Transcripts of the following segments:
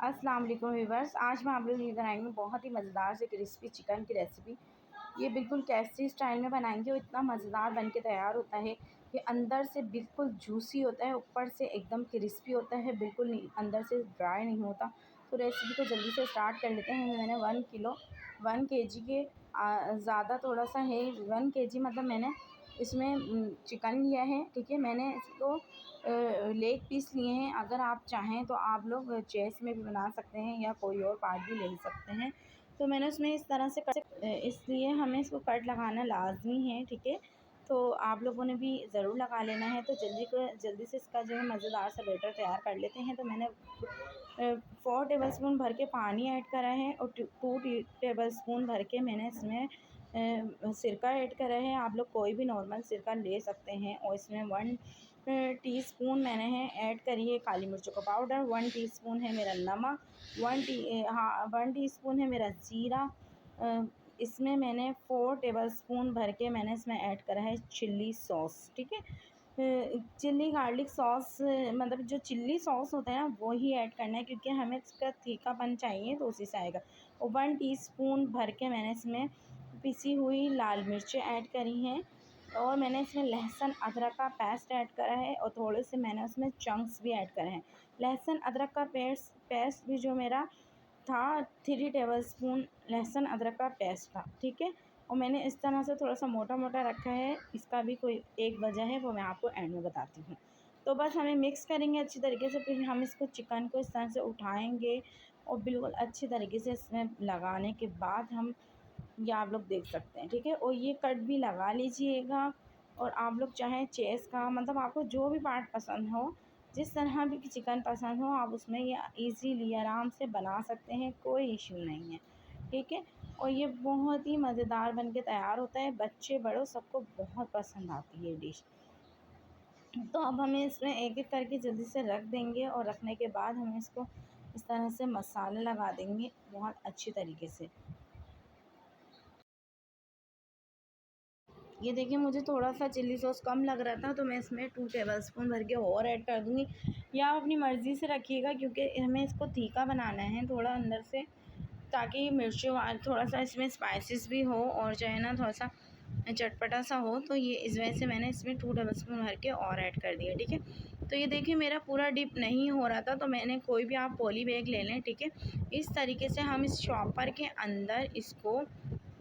अस्सलाम वालेकुम व्यूअर्स, आज मैं आप लोग लेकर आई हूँ बहुत ही मज़ेदार से क्रिस्पी चिकन की रेसिपी। ये बिल्कुल कैसरी स्टाइल में बनाएंगे और इतना मज़ेदार बन के तैयार होता है कि अंदर से बिल्कुल जूसी होता है, ऊपर से एकदम क्रिस्पी होता है, बिल्कुल नहीं अंदर से ड्राई नहीं होता। तो रेसिपी को जल्दी से स्टार्ट कर लेते हैं। मैंने 1 केजी के ज़्यादा थोड़ा सा है, 1 केजी मतलब मैंने इसमें चिकन लिया है। ठीक है, मैंने इसको लेग पीस लिए हैं। अगर आप चाहें तो आप लोग चेस्ट में भी बना सकते हैं या कोई और पार्ट भी ले सकते हैं। तो मैंने उसमें इस तरह से इसलिए हमें इसको कट लगाना लाजमी है। ठीक है, तो आप लोगों ने भी ज़रूर लगा लेना है। तो जल्दी से इसका जो है मज़ेदार सा बैटर तैयार कर लेते हैं। तो मैंने 4 टेबलस्पून भर के पानी ऐड करा है और 2 टेबलस्पून भर के मैंने इसमें सिरका ऐड करा है। आप लोग कोई भी नॉर्मल सिरका ले सकते हैं। और इसमें 1 टीस्पून मैंने ऐड करी है काली मिर्चों का पाउडर, 1 टीस्पून है मेरा नमक, 1 टीस्पून है मेरा ज़ीरा। इसमें मैंने 4 टेबलस्पून भर के मैंने इसमें ऐड करा है चिल्ली सॉस। ठीक है, चिल्ली गार्लिक सॉस मतलब जो चिल्ली सॉस होता है ना वो ही ऐड करना है, क्योंकि हमें इसका तीखापन चाहिए तो उसी से आएगा। और 1 टीस्पून भर के मैंने इसमें पिसी हुई लाल मिर्चें ऐड करी हैं। और मैंने इसमें लहसुन अदरक का पेस्ट ऐड करा है और थोड़े से मैंने उसमें चंक्स भी ऐड करे हैं। लहसुन अदरक का पेस्ट भी जो मेरा था 3 टेबलस्पून लहसुन अदरक का पेस्ट था। ठीक है, और मैंने इस तरह से थोड़ा सा मोटा मोटा रखा है। इसका भी कोई एक वजह है, वो मैं आपको एंड में बताती हूँ। तो बस हमें मिक्स करेंगे अच्छी तरीके से, फिर हम इसको चिकन को इस तरह से उठाएंगे और बिल्कुल अच्छी तरीके से इसमें लगाने के बाद हम ये आप लोग देख सकते हैं। ठीक है, और ये कट भी लगा लीजिएगा। और आप लोग चाहें चेस्ट का मतलब आपको जो भी पार्ट पसंद हो, जिस तरह भी चिकन पसंद हो, आप उसमें ये इजीली आराम से बना सकते हैं, कोई इशू नहीं है। ठीक है, और ये बहुत ही मज़ेदार बन के तैयार होता है, बच्चे बड़ों सबको बहुत पसंद आती है ये डिश। तो अब हमें इसमें एक एक करके जल्दी से रख देंगे और रखने के बाद हमें इसको इस तरह से मसाले लगा देंगे बहुत अच्छी तरीके से। ये देखिए, मुझे थोड़ा सा चिल्ली सॉस कम लग रहा था तो मैं इसमें 2 टेबलस्पून भर के और ऐड कर दूँगी, या आप अपनी मर्ज़ी से रखिएगा, क्योंकि हमें इसको तीखा बनाना है थोड़ा अंदर से, ताकि मिर्चों थोड़ा सा इसमें स्पाइसेस भी हो और जो है ना थोड़ा सा चटपटा सा हो। तो ये इस वजह से मैंने इसमें 2 टेबलस्पून भर के और ऐड कर दिया। ठीक है, तो ये देखिए मेरा पूरा डिप नहीं हो रहा था, तो मैंने कोई भी आप पॉली बैग ले लें। ठीक है, इस तरीके से हम इस चॉपर के अंदर इसको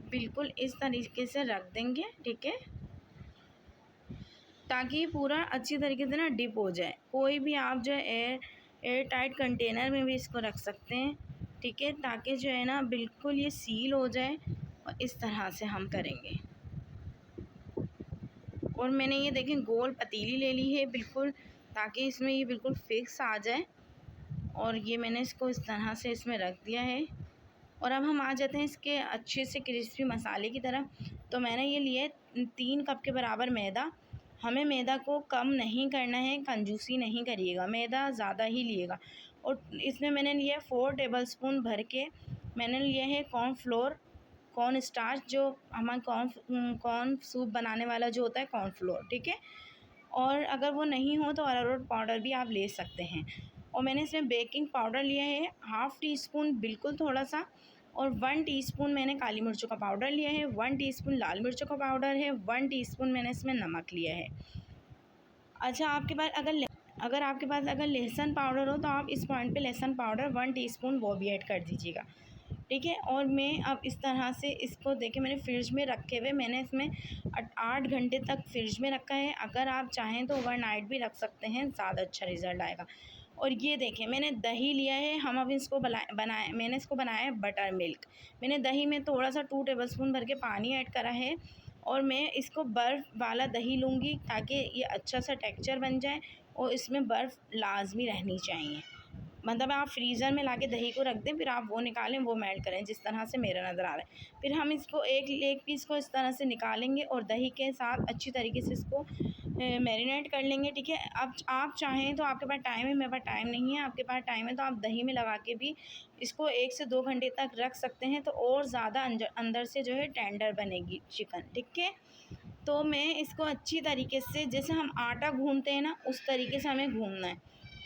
बिल्कुल इस तरीके से रख देंगे। ठीक है, ताकि पूरा अच्छी तरीके से ना डिप हो जाए। कोई भी आप जो है एयर टाइट कंटेनर में भी इसको रख सकते हैं। ठीक है, ताकि जो है ना बिल्कुल ये सील हो जाए। और इस तरह से हम करेंगे। और मैंने ये देखें गोल पतीली ले ली है बिल्कुल, ताकि इसमें ये बिल्कुल फिक्स आ जाए। और ये मैंने इसको इस तरह से इसमें रख दिया है। और अब हम आ जाते हैं इसके अच्छे से क्रिस्पी मसाले की तरफ। तो मैंने ये लिए 3 कप के बराबर मैदा। हमें मैदा को कम नहीं करना है, कंजूसी नहीं करिएगा, मैदा ज़्यादा ही लिएगा। और इसमें मैंने लिया 4 टेबलस्पून भर के मैंने लिया है कॉर्नफ्लोर, कॉर्न स्टार्च, जो हमारा कॉर्न सूप बनाने वाला जो होता है कॉर्नफ्लोर। ठीक है, और अगर वो नहीं हो तो अरारोट पाउडर भी आप ले सकते हैं। और मैंने इसमें बेकिंग पाउडर लिया है ½ टीस्पून, बिल्कुल थोड़ा सा। और 1 टीस्पून मैंने काली मिर्चों का पाउडर लिया है, 1 टीस्पून लाल मिर्चों का पाउडर है, 1 टीस्पून मैंने इसमें नमक लिया है। अच्छा, अगर आपके पास अगर लहसुन पाउडर हो तो आप इस पॉइंट पे लहसुन पाउडर 1 टीस्पून वो भी ऐड कर दीजिएगा। ठीक है, और मैं अब इस तरह से इसको देखिए मैंने फ्रिज में रखे हुए, मैंने इसमें 8 घंटे तक फ्रिज में रखा है। अगर आप चाहें तो ओवरनाइट भी रख सकते हैं, ज़्यादा अच्छा रिज़ल्ट आएगा। और ये देखें मैंने दही लिया है, हम अब इसको मैंने इसको बनाया है बटर मिल्क। मैंने दही में थोड़ा सा 2 टेबलस्पून भर के पानी ऐड करा है। और मैं इसको बर्फ़ वाला दही लूँगी, ताकि ये अच्छा सा टेक्सचर बन जाए। और इसमें बर्फ़ लाजमी रहनी चाहिए, मतलब आप फ्रीज़र में लाके दही को रख दें, फिर आप वो निकालें, वो मेल्ट करें, जिस तरह से मेरा नज़र आ रहा है। फिर हम इसको एक लेग पीस को इस तरह से निकालेंगे और दही के साथ अच्छी तरीके से इसको मैरिनेट कर लेंगे। ठीक है, अब आप चाहें तो, आपके पास टाइम है, मेरे पास टाइम नहीं है, आपके पास टाइम है तो आप दही में लगा के भी इसको 1 से 2 घंटे तक रख सकते हैं, तो और ज़्यादा अंदर से जो है टेंडर बनेगी चिकन। ठीक है, तो मैं इसको अच्छी तरीके से, जैसे हम आटा गूँथते हैं ना, उस तरीके से हमें गूँथना है।